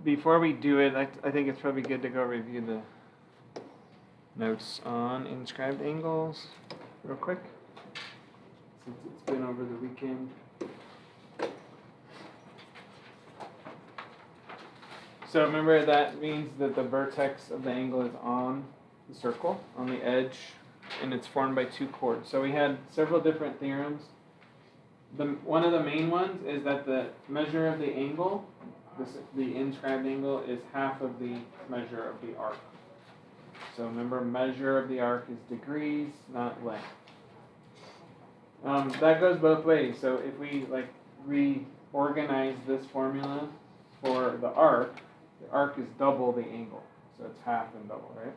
Before we do it, I think it's probably good to go review the notes on inscribed angles real quick, since it's been over the weekend. So remember, that means that the vertex of the angle is on the circle, on the edge, and it's formed by two chords. So we had several different theorems. One of the main ones is that the measure of the angle, the inscribed angle, is half of the measure of the arc. So remember, measure of the arc is degrees, not length. That goes both ways. So if we reorganize this formula for the arc is double the angle. So it's half and double, right?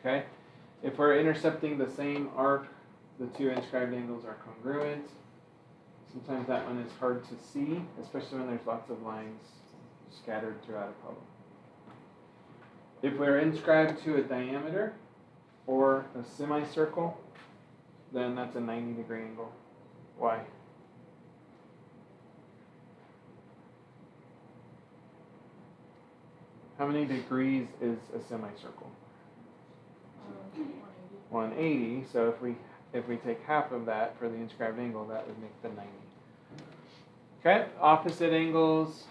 Okay? If we're intercepting the same arc, the two inscribed angles are congruent. Sometimes that one is hard to see, especially when there's lots of lines scattered throughout a problem. If we're inscribed to a diameter or a semicircle, then that's a 90-degree angle. Why? How many degrees is a semicircle? 180. So if we take half of that for the inscribed angle, that would make the 90. Okay, opposite angles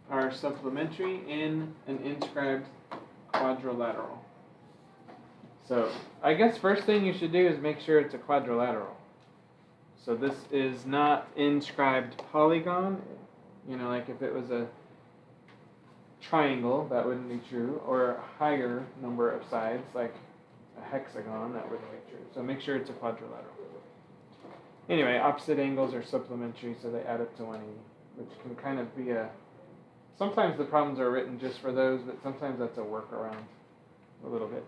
are supplementary in an inscribed quadrilateral. So I guess first thing you should do is make sure it's a quadrilateral. So this is not inscribed polygon. Like if it was a triangle, that wouldn't be true, or a higher number of sides, like a hexagon, that wouldn't be true. So make sure it's a quadrilateral. Anyway, opposite angles are supplementary, so they add up to 180, which can kind of be sometimes the problems are written just for those, but sometimes that's a workaround a little bit.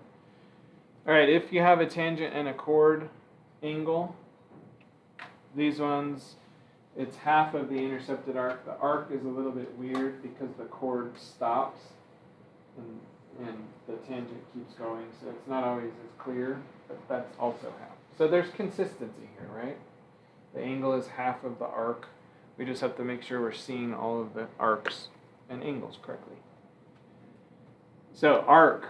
All right, if you have a tangent and a chord angle, these ones, it's half of the intercepted arc. The arc is a little bit weird because the chord stops and the tangent keeps going, so it's not always as clear, but that's also half. So there's consistency here, right? The angle is half of the arc. We just have to make sure we're seeing all of the arcs and angles correctly. So arc,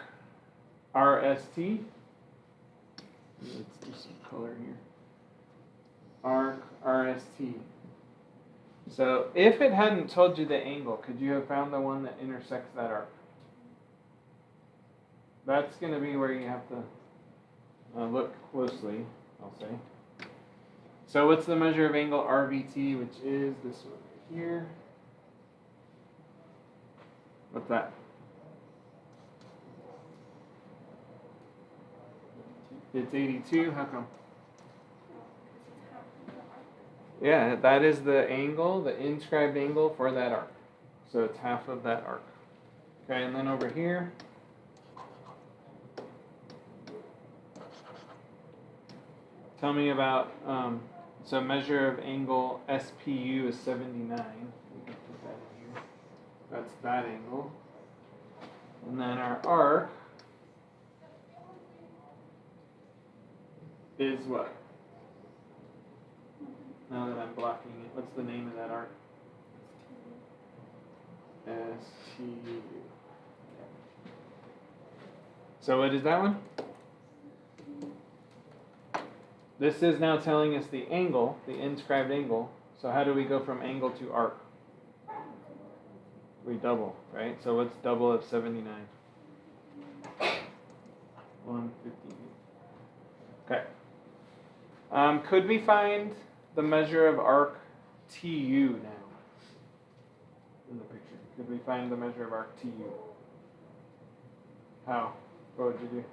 RST. Let's do some color here. Arc, RST. So if it hadn't told you the angle, could you have found the one that intersects that arc? That's going to be where you have to look closely, I'll say. So what's the measure of angle RVT, which is this one right here? What's that? It's 82. How come? Yeah, that is the angle, the inscribed angle for that arc. So it's half of that arc. Okay, and then over here, tell me about, so measure of angle SPU is 79. We can put that in here. That's that angle. And then our arc is what? Now that I'm blocking it, what's the name of that arc? STU. So what is that one? This is now telling us the angle, the inscribed angle. So how do we go from angle to arc? We double, right? So what's double of 79? 150. Okay. Could we find the measure of arc TU now in the picture? Could we find the measure of arc TU? How? What would you do?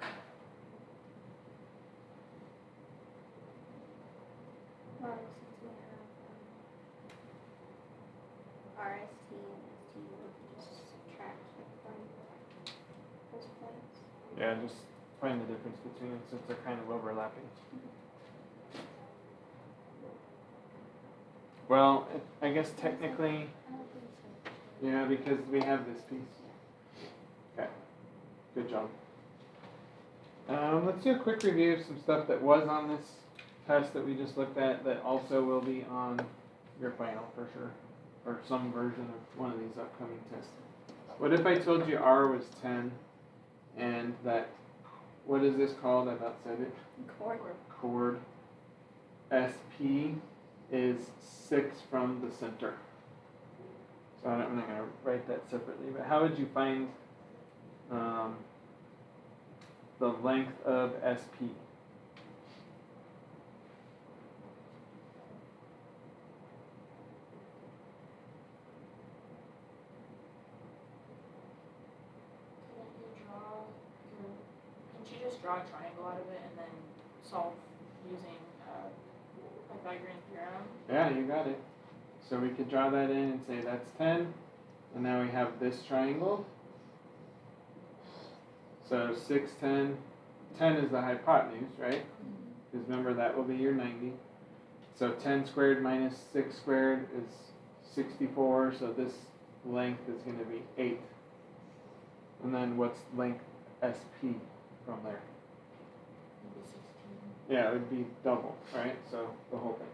Well, since we have RST and STU, we can just subtract from those points. Yeah, just find the difference between them since they're kind of overlapping. Well, I guess technically, I don't think so. yeah, because we have this piece. Okay, good job. Let's do a quick review of some stuff that was on this test that we just looked at that also will be on your final for sure. or some version of one of these upcoming tests. What if I told you R was 10 and that, what is this called? I about said it. Chord. SP is 6 from the center. So I'm not going to write that separately, but how would you find the length of SP? Can't you just draw a triangle out of it and then solve using Pythagorean theorem? Yeah, you got it. So we could draw that in and say that's 10, and now we have this triangle. So 6, 10, 10 is the hypotenuse, right? Because remember that will be your 90. So 10 squared minus 6 squared is 64, so this length is going to be 8. And then what's length SP from there? Maybe 16. Yeah, it would be double, right? So the whole thing.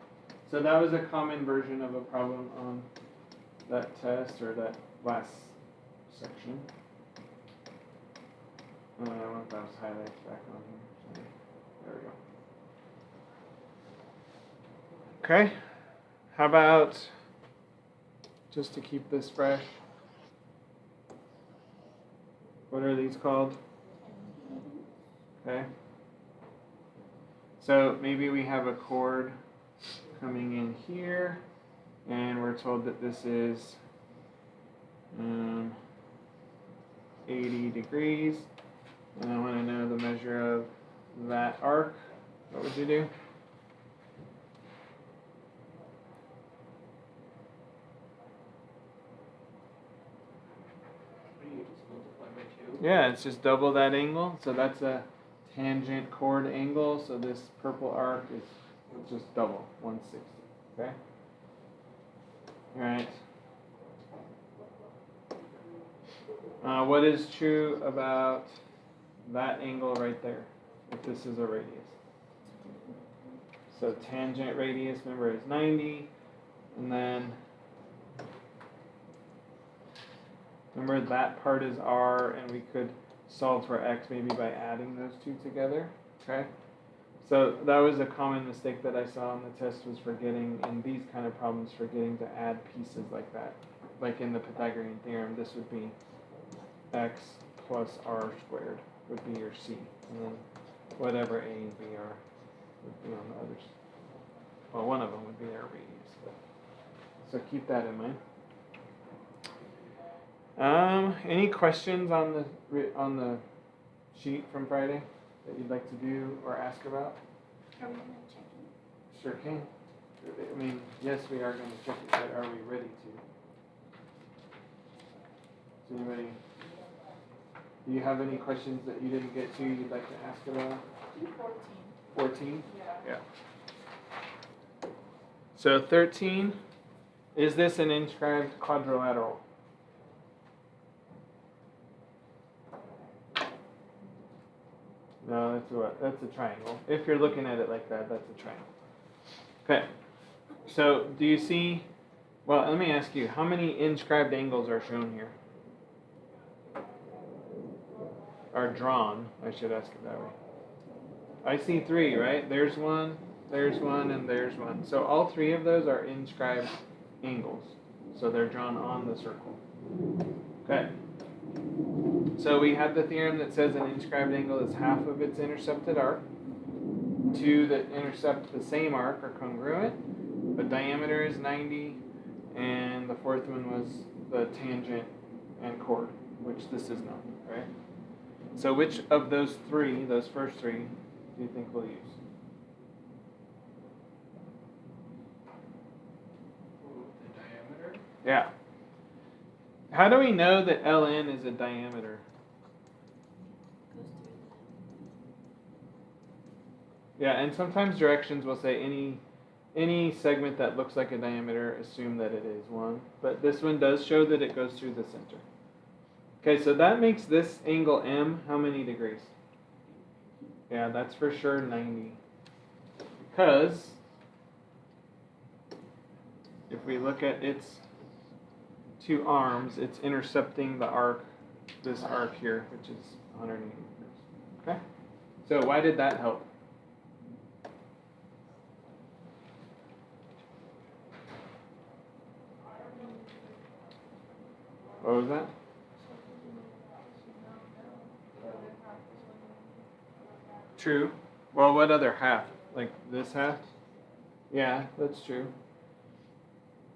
So that was a common version of a problem on that test, or that last section. I want those highlights back on here. So there we go. Okay. How about, just to keep this fresh, what are these called? Okay. So maybe we have a chord coming in here, and we're told that this is 80 degrees, and I want to know the measure of that arc. What would you do? You just multiply by 2. Yeah, it's just double that angle, so that's a tangent chord angle, so this purple arc is just double, 160, okay? Alright. What is true about that angle right there, if this is a radius? So tangent radius, remember, is 90, and then remember that part is R, and we could solve for x maybe by adding those two together, okay? So that was a common mistake that I saw on the test, was forgetting, in these kind of problems, forgetting to add pieces like that. Like in the Pythagorean theorem, this would be x plus r squared would be your c, and then whatever a and b are would be on the others. Well, one of them would be their radius. So keep that in mind. Any questions on the sheet from Friday that you'd like to do or ask about? Are we gonna check it? Sure can. I mean, yes, we are going to check it, but are we ready to? Is anybody? Do you have any questions that you didn't get to you'd like to ask about? Do 14. 14? Yeah. So 13, is this an inscribed quadrilateral? No, that's what? That's a triangle. If you're looking at it like that, that's a triangle. Okay. So do you see, well, let me ask you, how many inscribed angles are shown here? Are drawn, I should ask it that way. I see 3, right? There's one, and there's one. So all 3 of those are inscribed angles. So they're drawn on the circle. Okay. So we have the theorem that says an inscribed angle is half of its intercepted arc. 2 that intercept the same arc are congruent. The diameter is 90, and the fourth one was the tangent and chord, which this is known, right? So which of those 3, those first 3, do you think we'll use? The diameter? Yeah. How do we know that ln is a diameter? Goes through Yeah, and sometimes directions will say any segment that looks like a diameter, assume that it is one. But this one does show that it goes through the center. Okay, so that makes this angle M how many degrees? Yeah, that's for sure 90. Because if we look at its two arms, it's intercepting the arc, this arc here, which is 180 degrees. Okay? So why did that help? What was that? True. Well, what other half? Like this half? Yeah, that's true.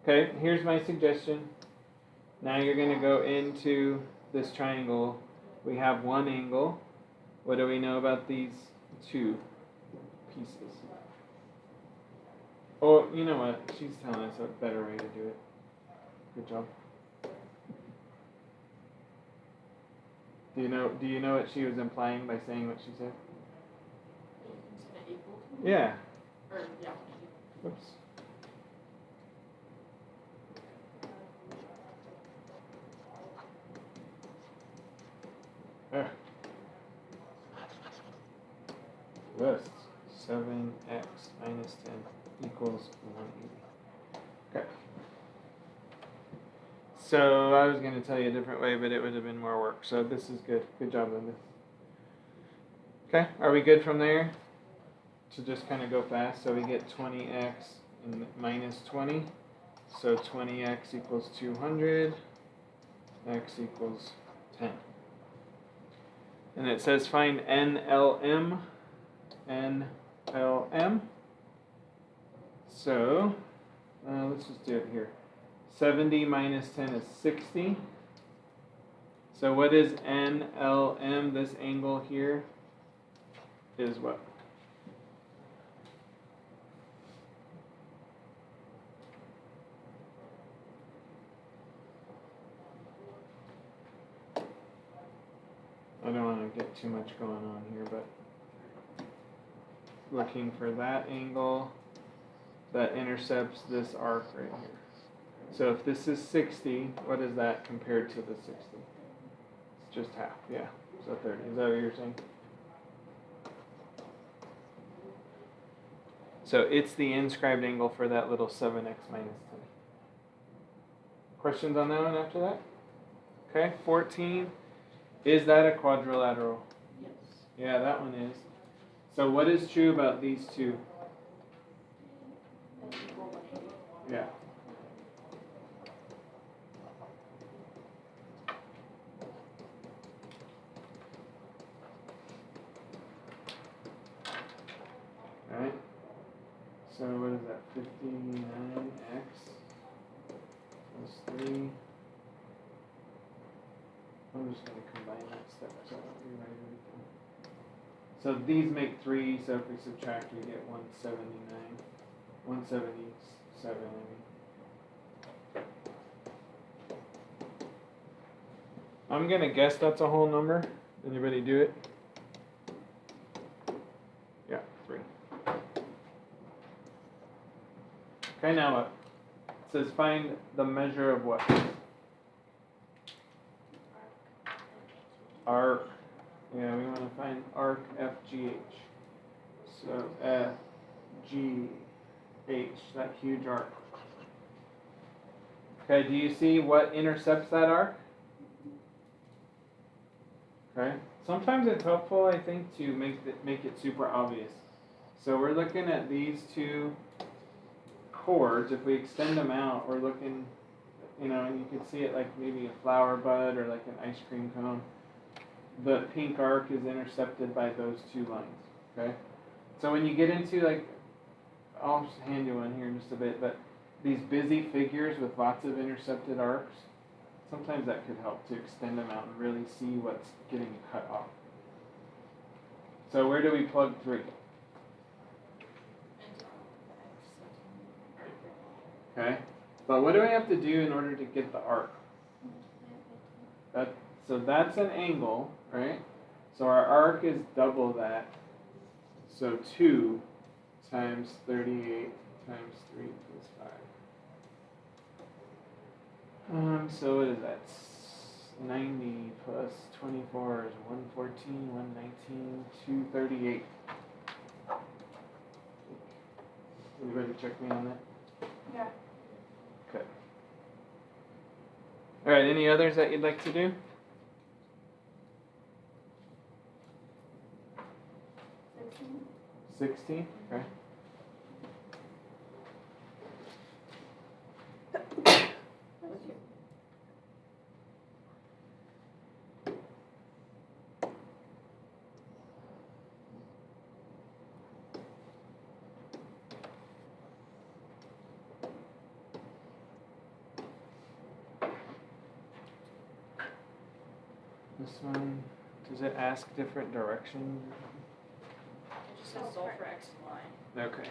Okay, here's my suggestion. Now you're going to go into this triangle. We have one angle. What do we know about these two pieces? Oh, you know what? She's telling us a better way to do it. Good job. Do you know what she was implying by saying what she said? Instead of equal to? Yeah. Or, yeah. Whoops. Ugh. This 7x minus 10 equals 180. Okay. So I was going to tell you a different way, but it would have been more work. So this is good. Good job, Linda. Okay, are we good from there? To just kind of go fast. So we get 20x and minus 20. So 20x equals 200. X equals 10. And it says find NLM. NLM. So let's just do it here. 70 minus 10 is 60. So what is NLM? This angle here is what? I don't want to get too much going on here, but looking for that angle that intercepts this arc right here. So if this is 60, what is that compared to the 60? It's just half, yeah. So 30. Is that what you're saying? So it's the inscribed angle for that little 7x minus 10. Questions on that one after that? Okay, 14. Is that a quadrilateral? Yes. Yeah, that one is. So what is true about these two? They equal 180. Yeah. Alright. So what is that? 59x plus 3. I'm just going to combine that step so I don't rewrite everything. So these make 3, so if we subtract, we get 179. 177, I mean. I'm going to guess that's a whole number. Anybody do it? Yeah, 3. Okay, now what? It says find the measure of what? Arc. Yeah, we want to find arc FGH. So FGH, that huge arc. Okay, do you see what intercepts that arc? Okay. Sometimes it's helpful, I think, to make it super obvious. So we're looking at these two chords. If we extend them out, we're looking, and you can see it like maybe a flower bud or like an ice cream cone. The pink arc is intercepted by those two lines, okay? So when you get into like, I'll just hand you one here in just a bit, but these busy figures with lots of intercepted arcs, sometimes that could help to extend them out and really see what's getting cut off. So where do we plug 3? Okay, but what do I have to do in order to get the arc? So that's an angle, right? So our arc is double that. So 2 times 38 times 3 plus 5. So what is that? 90 plus 24 is 114, 119, 238. Anybody check me on that? Yeah. Okay. Alright, any others that you'd like to do? 16? Okay. This one, does it ask different directions? It just says solve for x and y. Okay.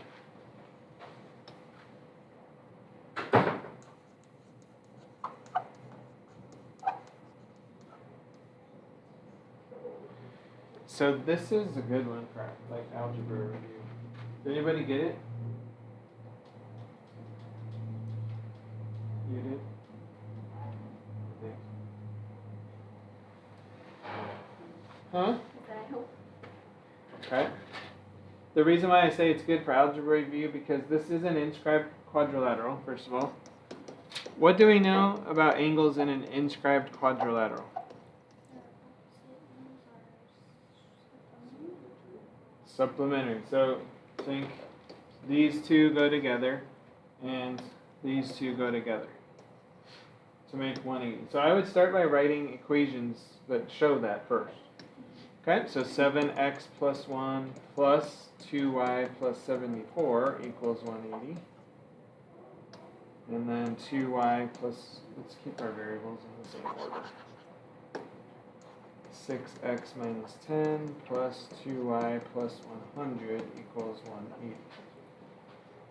So this is a good one for like algebra review. Did anybody get it? You did? I think. Huh? I hope. Okay. The reason why I say it's good for algebra review because this is an inscribed quadrilateral, first of all. What do we know about angles in an inscribed quadrilateral? Supplementary. So think these two go together and these two go together to make 180. So I would start by writing equations that show that first. Okay, so 7x plus 1 plus 2y plus 74 equals 180. And then 2y plus, let's keep our variables in the same order. 6x minus 10 plus 2y plus 100 equals 180.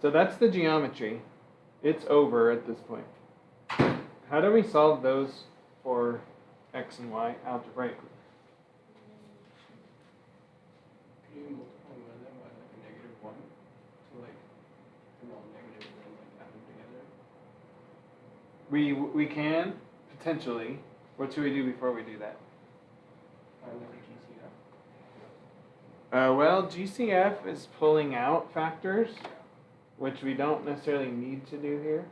So that's the geometry. It's over at this point. How do we solve those for x and y algebraically? Can you multiply one of them by like a -1? So like they're all negative and then like add them together? We can, potentially. What should we do before we do that? Find like a GCF. Well, GCF is pulling out factors, which we don't necessarily need to do here.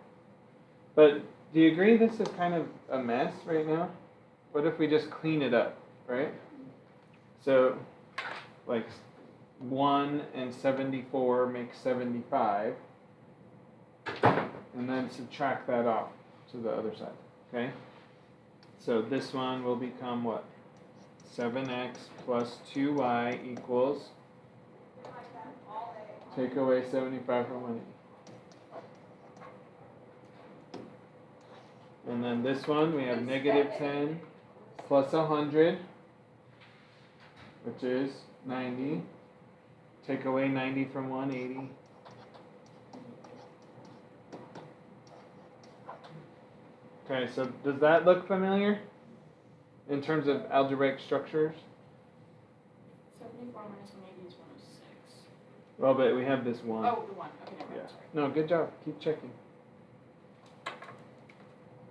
But do you agree this is kind of a mess right now? What if we just clean it up, right? So, like 1 and 74 make 75. And then subtract that off to the other side, okay? So this one will become what? 7x plus 2y equals, take away 75 from 180. And then this one, we have negative 10 plus 100, which is 90. Take away 90 from 180. Okay, so does that look familiar in terms of algebraic structures? 74 minus 180 is 106. Well, but we have this one. Oh, the one. Okay, never mind. Yeah. Sorry. No, good job. Keep checking.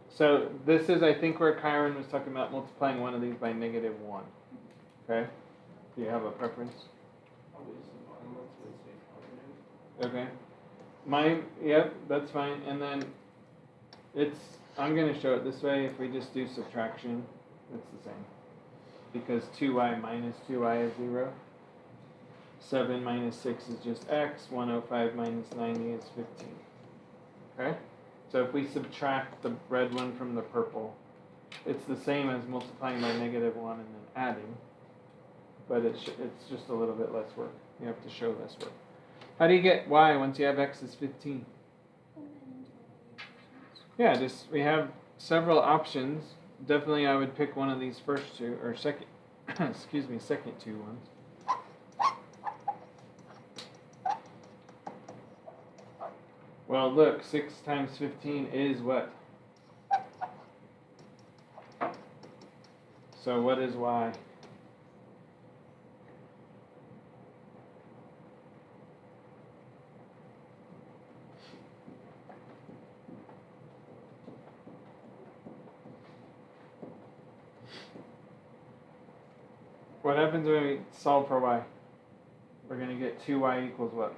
So this is, I think, where Kyron was talking about multiplying one of these by -1. Okay? Do you have a preference? Probably just the bottom one so it stays positive. Okay. Mine, yep, that's fine. And then I'm going to show it this way. If we just do subtraction, it's the same. Because 2y minus 2y is 0. 7 minus 6 is just x. 105 minus 90 is 15. Okay? So if we subtract the red one from the purple, it's the same as multiplying by -1 and then adding. But it's just a little bit less work. You have to show less work. How do you get y once you have x is 15? Yeah, we have several options. Definitely I would pick one of these first two, or second, second two ones. Well, look, 6 times 15 is what? So what is y? What happens when we solve for y? We're going to get 2y equals what?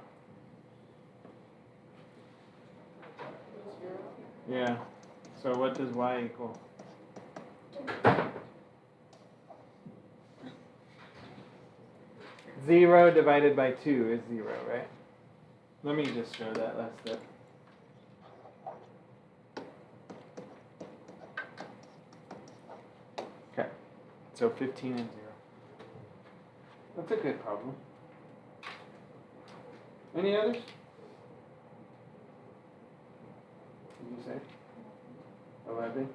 Yeah. So what does y equal? 0 divided by 2 is 0, right? Let me just show that last step. Okay, so 15 and 0. That's a good problem. Any others? Did you say? 11? Okay.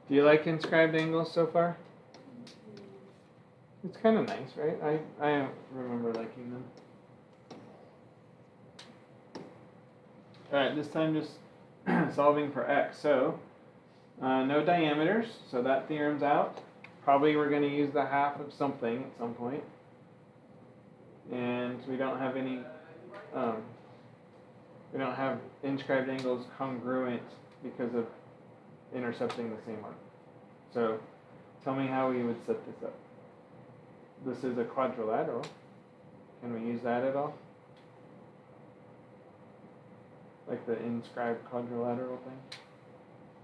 Do you like inscribed angles so far? It's kind of nice, right? I remember liking them. Alright, this time just solving for x. So, no diameters, so that theorem's out. Probably we're going to use the half of something at some point. And we don't have any, we don't have inscribed angles congruent because of intercepting the same arc. So, tell me how we would set this up. This is a quadrilateral. Can we use that at all? Like the inscribed quadrilateral thing?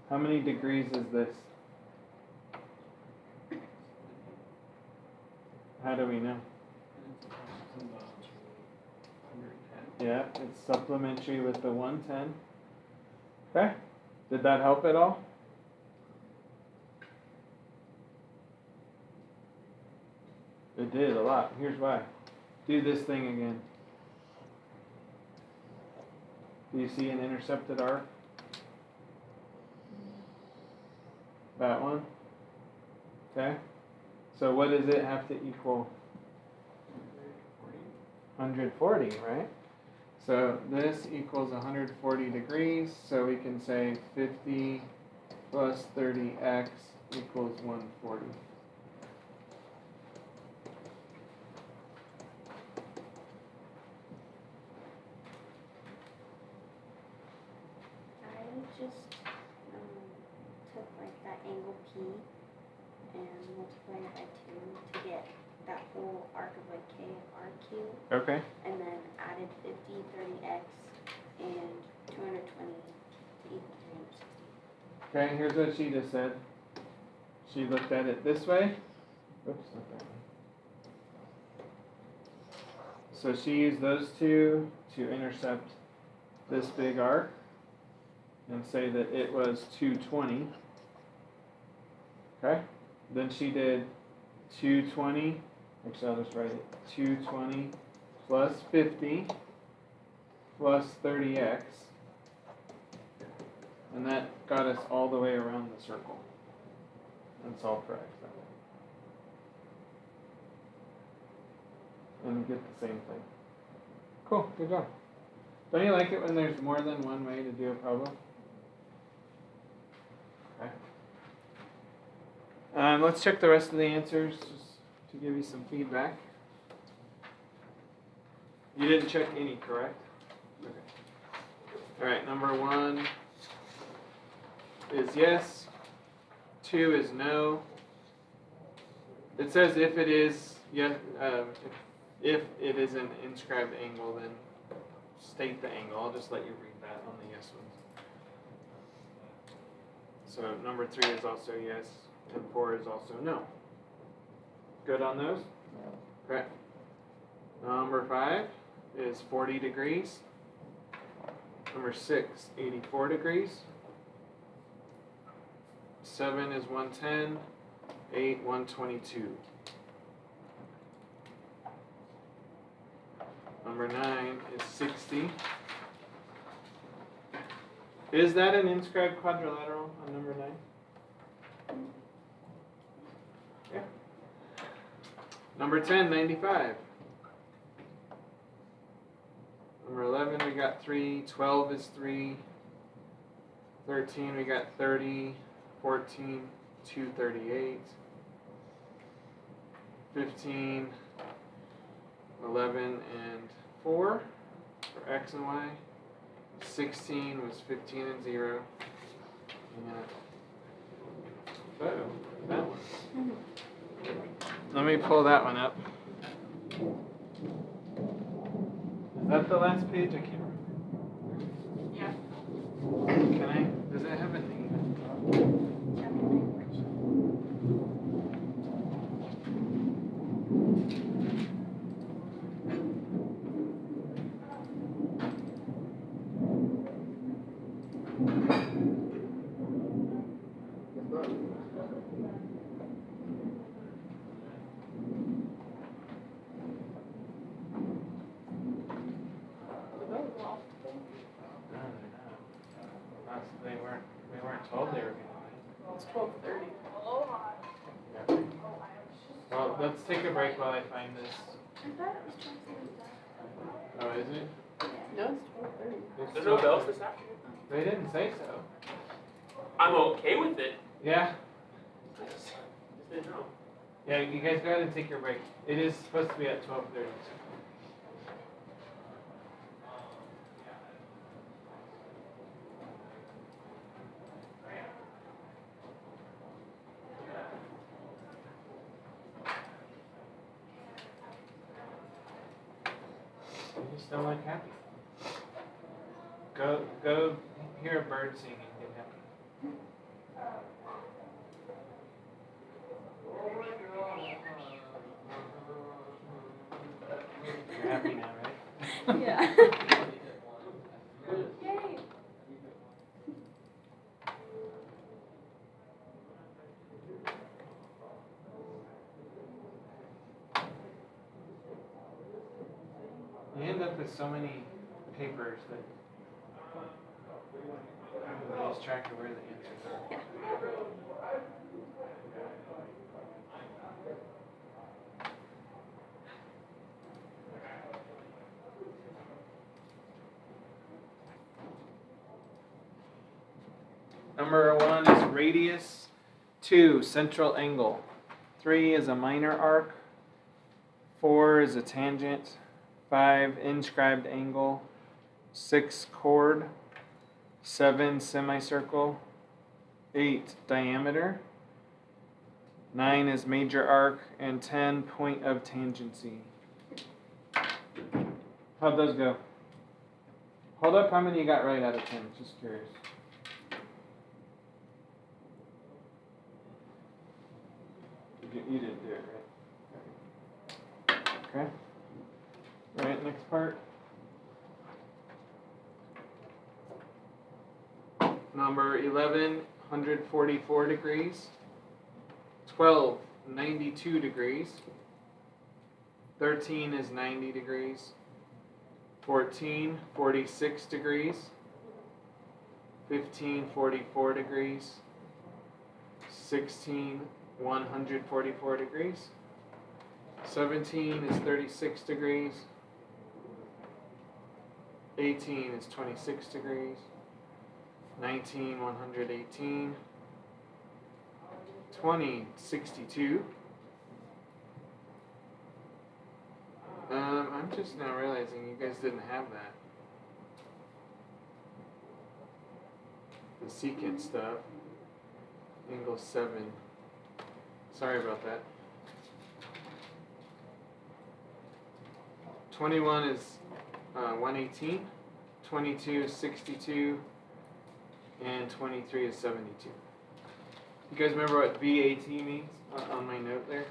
How many degrees is this? How do we know? Yeah, it's supplementary with the 110. Okay, did that help at all? It did a lot. Here's why. Do this thing again. Do you see an intercepted arc? That one? Okay. So what does it have to equal? 140, right? So this equals 140 degrees, so we can say 50 plus 30x equals 140. Just took like that angle P and multiplied it by 2 to get that whole arc of like K and R cubed. Okay. And then added 50, 30x, and 220 to equal 360. Okay, here's what she just said. She looked at it this way. Oops, not that way. So she used those two to intercept this big arc and say that it was 220. Okay? Then she did 220, actually I'll just write it, 220 plus 50 plus 30x, and that got us all the way around the circle, and solve for x that way. And get the same thing. Cool, good job. Don't you like it when there's more than one way to do a problem? Okay. Let's check the rest of the answers just to give you some feedback. You didn't check any, correct? Okay. Alright, number 1 is yes. 2 is no. It says if it is, yes, if it is an inscribed angle, then state the angle. I'll just let you read that on the yes ones. So number 3 is also yes, and 4 is also no. Good on those? Okay. Number 5 is 40 degrees. Number 6, 84 degrees. 7 is 110. 8, 122. Number 9 is 60. Is that an inscribed quadrilateral on number 9? Yeah. Number 10, 95. Number 11, we got 3. 12 is 3. 13, we got 30. 14, 238. 15, 11, and 4 for x and y. 16 was 15 and 0. And that one. Let me pull that one up. that the last page? I can't remember. Yeah. Can I? Does it have a name? Chapter 9 worksheet. No, they're not. They weren't told they were gonna It's 12:30. be. Well, let's take a break while I find this. I thought it was 12:35. Oh, is it? No, it's 12:30. There's no bells this afternoon? They didn't say so. I'm okay with it. Yeah. I just didn't know. Yeah, you guys go ahead and take your break. It is supposed to be at 12:30. You just don't like happy. Go hear a bird sing and get happy. You're happy now, right? Yeah. Yay! You end up with so many papers that you lose track of where the answers are. Yeah. Number 1 is radius. 2, central angle. 3 is a minor arc. 4 is a tangent. 5, inscribed angle. 6, chord. 7, semicircle. 8, diameter. 9 is major arc. And 10, point of tangency. How'd those go? Hold up, how many you got right out of 10? Just curious. You didn't do it, right? Okay. Right, next part. Number 11, 144 degrees. 12, 92 degrees. 13 is 90 degrees. 14, 46 degrees. 15, 44 degrees. 16, 144 degrees. 17 is 36 degrees. 18 is 26 degrees. 19, 118. 20, 62. I'm just now realizing you guys didn't have that. The secant stuff. Angle 7. Sorry about that. 21 is 118. 22 is 62. And 23 is 72. You guys remember what VAT means on my note there?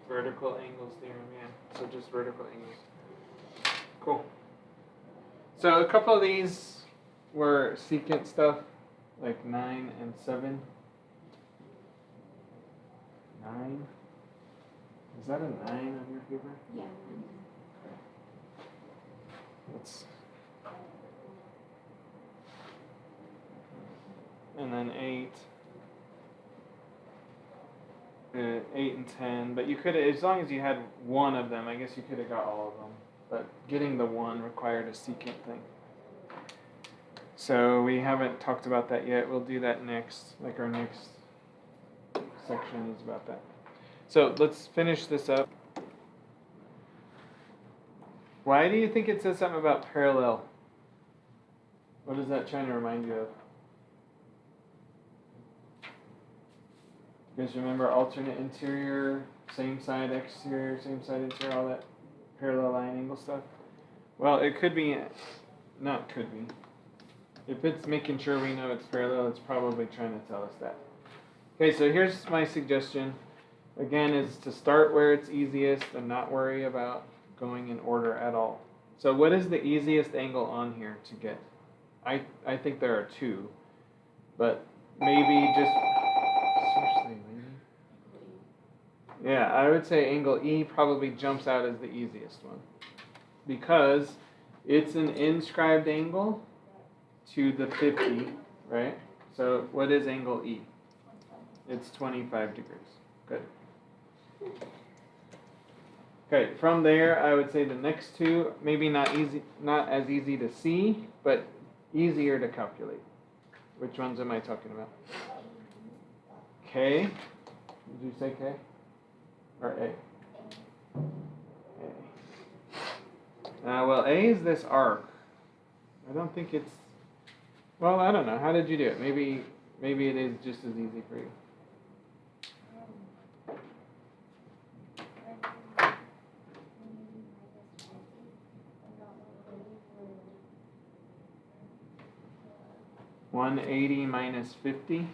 Vertical angles theorem, yeah. So just vertical angles. Cool. So a couple of these were secant stuff, like 9 and 7. 9? Is that a 9 on your paper? Yeah. Let's. And then 8. 8 and 10, but you could, as long as you had one of them, I guess you could have got all of them. But getting the one required a secant thing. So we haven't talked about that yet. We'll do that next. Like our next section is about that. So let's finish this up. Why do you think it says something about parallel? What is that trying to remind you of? guys remember alternate interior, same side exterior, same side interior, all that parallel line angle stuff? Well, it could be, not could be. If it's making sure we know it's parallel, it's probably trying to tell us that. Okay, so here's my suggestion. Again, is to start where it's easiest and not worry about going in order at all. So what is the easiest angle on here to get? I think there are two, but maybe just, seriously, maybe? Yeah, I would say angle E probably jumps out as the easiest one because it's an inscribed angle to the 50, right? So what is angle E? It's 25 degrees. Good. Okay, from there I would say the next two, maybe not as easy to see, but easier to calculate. Which ones am I talking about? K? Did you say K? Or A? A. Well, A is this arc. I don't think it's, well, I don't know. How did you do it? Maybe it is just as easy for you. $180 minus 50.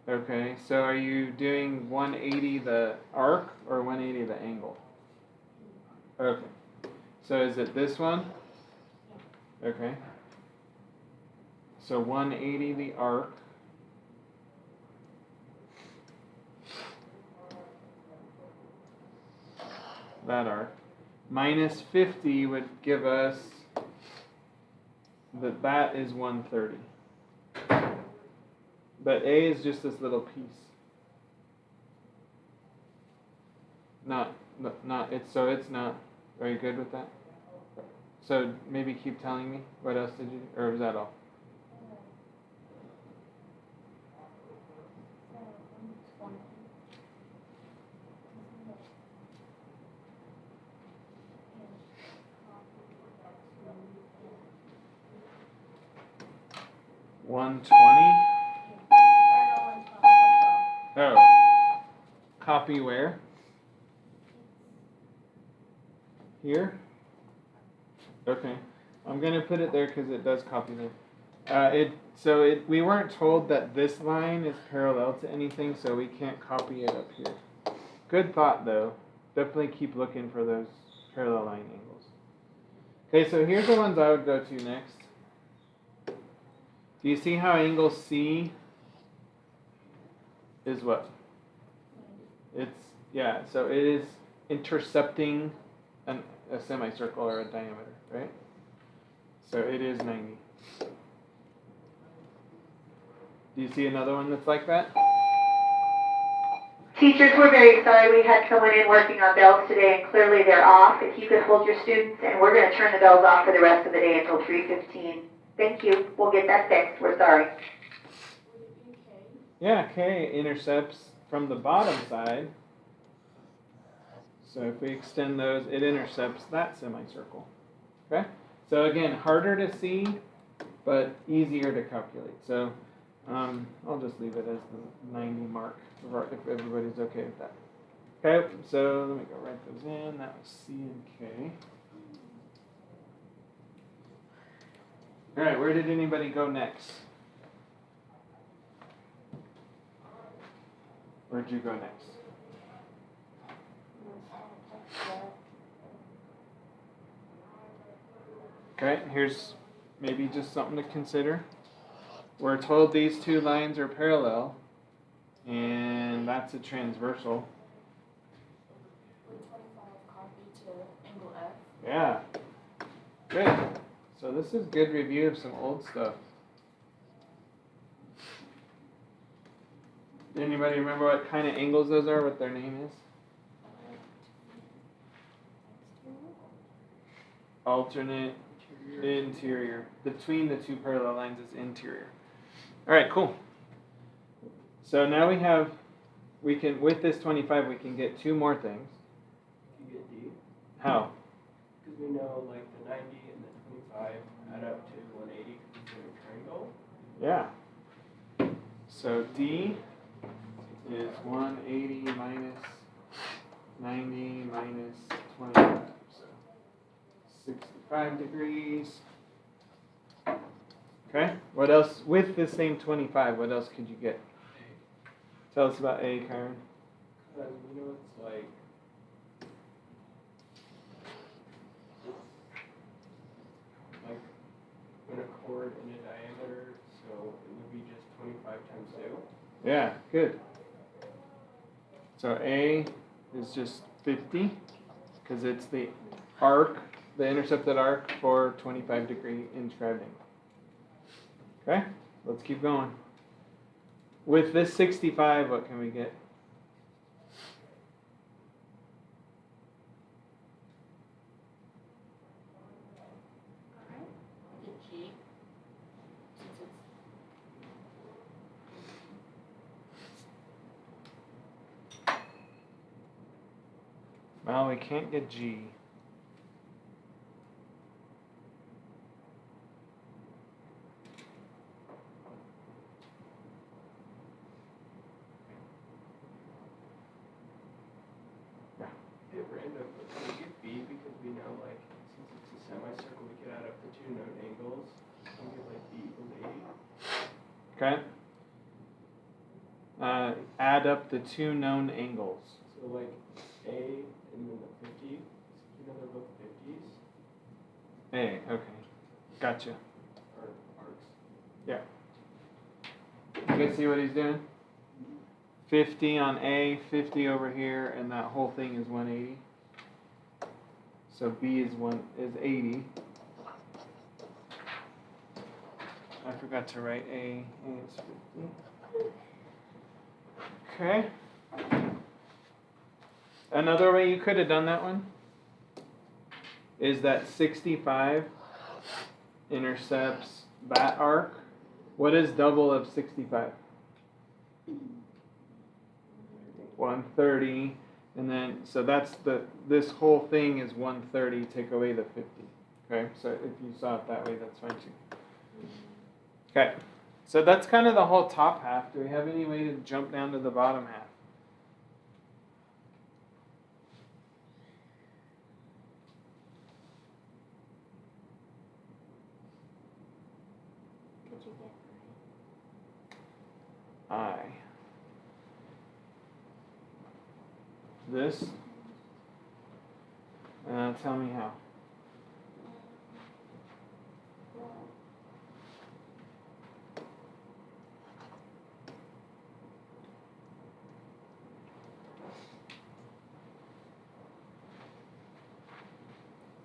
Okay, so are you doing 180 the arc or 180 the angle? Okay. So is it this one? Okay. So 180 the arc. That arc. Minus 50 would give us that is 130. But A is just this little piece. It's not. Are you good with that? So maybe keep telling me. What else did you do? Or was that all? $120. Oh. Copy where? Here? Okay. I'm going to put it there because it does copy there. We weren't told that this line is parallel to anything, so we can't copy it up here. Good thought, though. Definitely keep looking for those parallel line angles. Okay, so here's the ones I would go to next. Do you see how angle C is what? So it is intercepting a semicircle or a diameter, right? So it is 90. Do you see another one that's like that? Teachers, we're very sorry we had someone in working on bells today and clearly they're off. If you could hold your students, and we're going to turn the bells off for the rest of the day until 3:15. Thank you. We'll get that fixed. We're sorry. Yeah, K intercepts from the bottom side. So if we extend those, it intercepts that semicircle. Okay? So again, harder to see, but easier to calculate. So I'll just leave it as the 90 mark if everybody's okay with that. Okay, so let me go write those in. That was C and K. All right, where did anybody go next? Where'd you go next? Okay, here's maybe just something to consider. We're told these two lines are parallel, and that's a transversal. Copy to angle F. Yeah, good. So this is good review of some old stuff. Anybody remember what kind of angles those are, what their name is? Alternate interior. Between the two parallel lines is interior. All right, cool. So now with this 25, we can get two more things. You get D. How? Because we know like the 90 and the 25 add up to 180 because it's in a triangle. Yeah. So D is 180 minus 90 minus 25, so 65 degrees. Okay, what else, with the same 25, what else could you get? Tell us about A, Kyron. You know, it's like in a chord in a diameter, so it would be just 25 times 2. Yeah, good. So A is just 50, because it's the arc, the intercepted arc for 25-degree inscribed angle. Okay, let's keep going. With this 65, what can we get? Get G. Since it's Well, we can't get G. At random, can we get B because we know, like, since it's a semicircle, we could add up the 2 known angles and get like B equals 80. Okay. Add up the 2 known angles. So like A and then the 50, you know they're both 50s, A, okay. Gotcha. or arcs. You guys see what he's doing? 50 on A, 50 over here, and that whole thing is 180. So B is 80. I forgot to write A. A is 50. Okay. Another way you could have done that one is that 65 intercepts that arc. What is double of 65? 130, and then so that's this whole thing is 130. Take away the 50. Okay, so if you saw it that way, that's fine too. Okay, so that's kind of the whole top half. Do we have any way to jump down to the bottom half? Could you get I. This. Tell me how.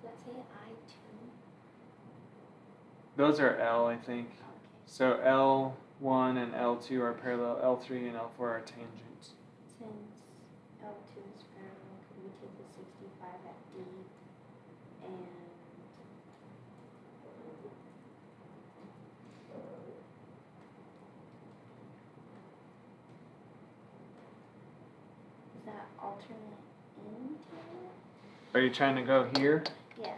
Let's say I2. Those are L, I think. So L1 and L2 are parallel. L3 and L4 are tangents. Since L2 is parallel, could we take the 65 at D and is that alternate interior? Are you trying to go here? Yeah.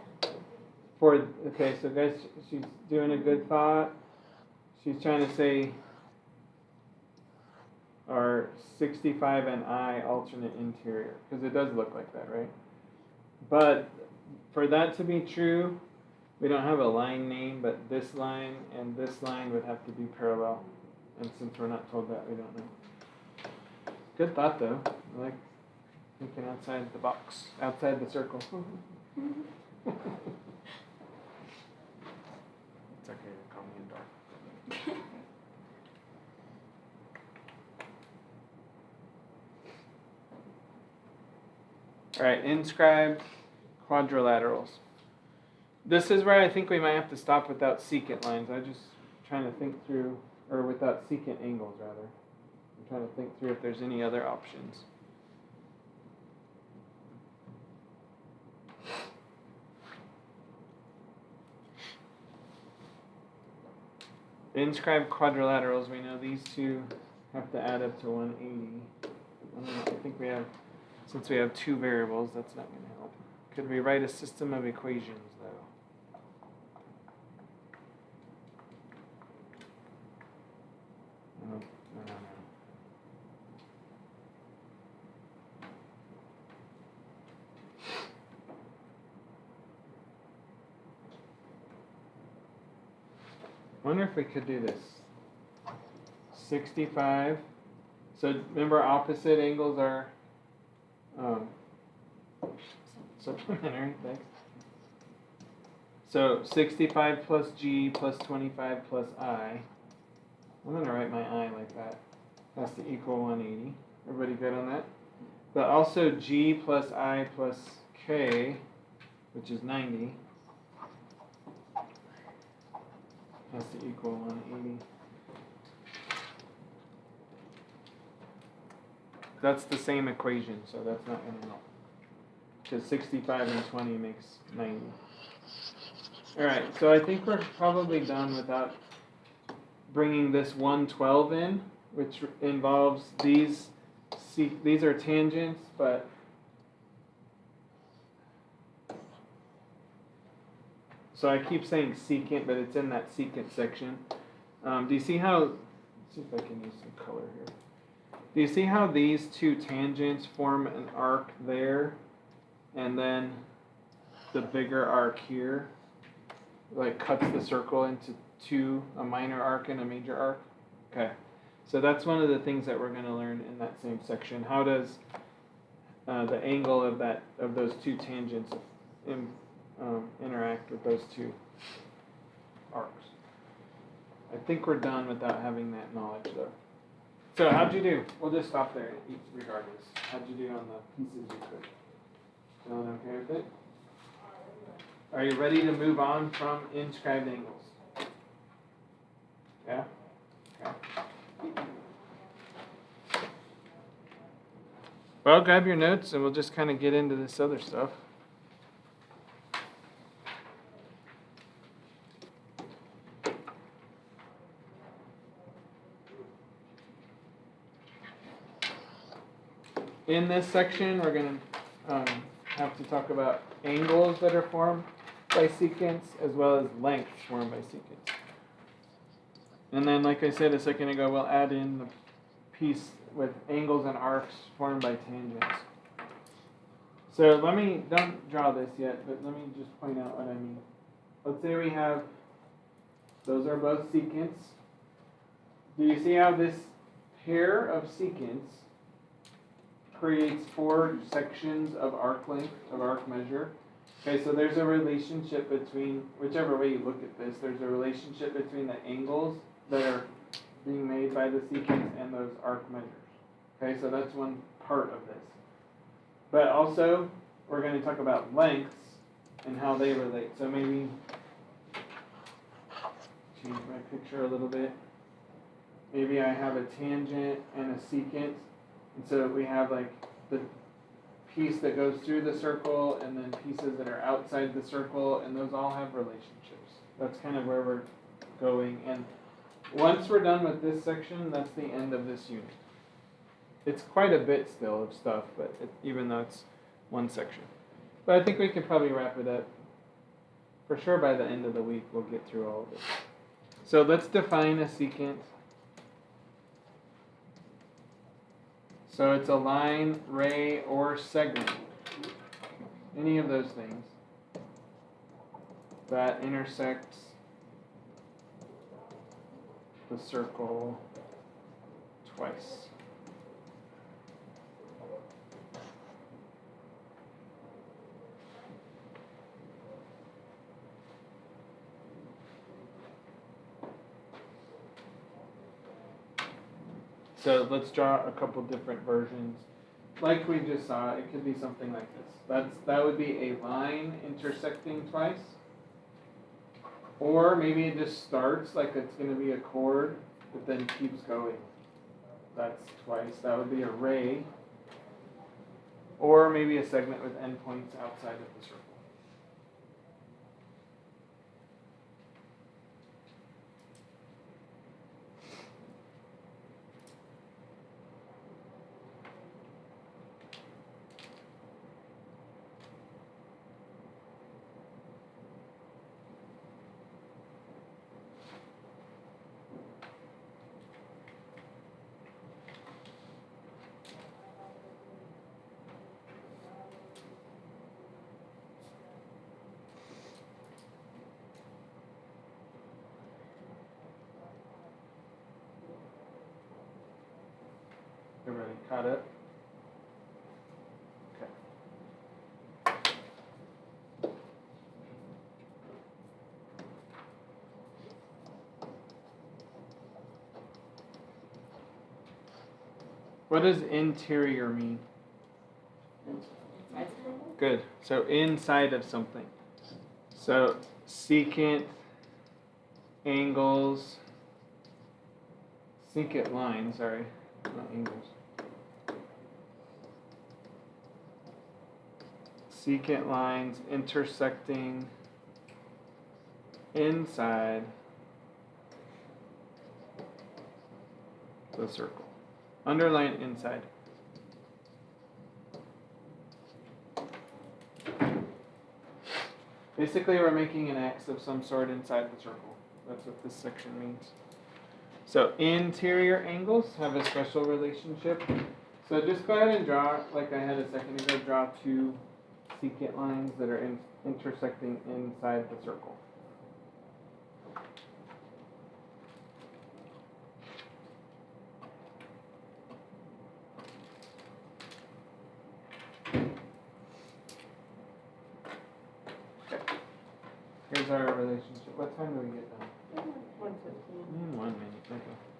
Okay, so guys, she's doing a good thought. She's trying to say are 65 and I alternate interior, because it does look like that, right? But for that to be true, we don't have a line name, but this line and this line would have to be parallel. And since we're not told that, we don't know. Good thought, though. I like thinking outside the box, outside the circle. It's okay to call me a dork. All right, inscribed quadrilaterals. This is where I think we might have to stop without secant lines. I'm just trying to think through, or without secant angles, rather. I'm trying to think through if there's any other options. Inscribed quadrilaterals, we know these two have to add up to 180. I think we have, since we have two variables, that's not going to help. Could we write a system of equations, though? No. Wonder if we could do this. 65. So remember, opposite angles are supplementary. Thanks. So 65 plus G plus 25 plus I. I'm gonna write my I like that. Has to equal 180. Everybody good on that? But also G plus I plus K, which is 90, has to equal 180. That's the same equation, so that's not going to help. Because 65 and 20 makes 90. Alright, so I think we're probably done without bringing this 112 in, which involves these are tangents, but so I keep saying secant, but it's in that secant section. Do you see how, let's see if I can use some color here. Do you see how these two tangents form an arc there, and then the bigger arc here, like cuts the circle into two, a minor arc and a major arc? Okay, so that's one of the things that we're going to learn in that same section. How does the angle of those two tangents interact with those two arcs? I think we're done without having that knowledge though. So how'd you do? We'll just stop there regardless. How'd you do on the pieces you could? Feeling okay with it? Are you ready to move on from inscribed angles? Yeah? Okay. Well, grab your notes and we'll just kind of get into this other stuff. In this section, we're going to have to talk about angles that are formed by secants, as well as lengths formed by secants. And then, like I said a second ago, we'll add in the piece with angles and arcs formed by tangents. So don't draw this yet, but let me just point out what I mean. Let's say we have, those are both secants. Do you see how this pair of secants creates four sections of arc length, of arc measure? Okay, so there's a relationship between, whichever way you look at this, there's a relationship between the angles that are being made by the secants and those arc measures. Okay, so that's one part of this. But also, we're going to talk about lengths and how they relate. So maybe change my picture a little bit. Maybe I have a tangent and a secant. And so we have like the piece that goes through the circle and then pieces that are outside the circle, and those all have relationships. That's kind of where we're going. And once we're done with this section, that's the end of this unit. It's quite a bit still of stuff, but even though it's one section. But I think we can probably wrap it up. For sure by the end of the week, we'll get through all of it. So let's define a secant. So it's a line, ray, or segment, any of those things, that intersects the circle twice. So let's draw a couple different versions. Like we just saw, it could be something like this. That would be a line intersecting twice. Or maybe it just starts like it's going to be a chord, but then keeps going. That's twice. That would be a ray. Or maybe a segment with endpoints outside of the circle. Everybody caught it? What does interior mean? Inside triangle? Good. So inside of something. So secant angles, secant lines, sorry, not angles. Secant lines intersecting inside the circle. Underline inside. Basically, we're making an X of some sort inside the circle. That's what this section means. So interior angles have a special relationship. So just go ahead and draw, like I had a second ago, draw two secant lines that are intersecting inside the circle. Here's our relationship. What time do we get done? 1:15. 1 minute. Okay.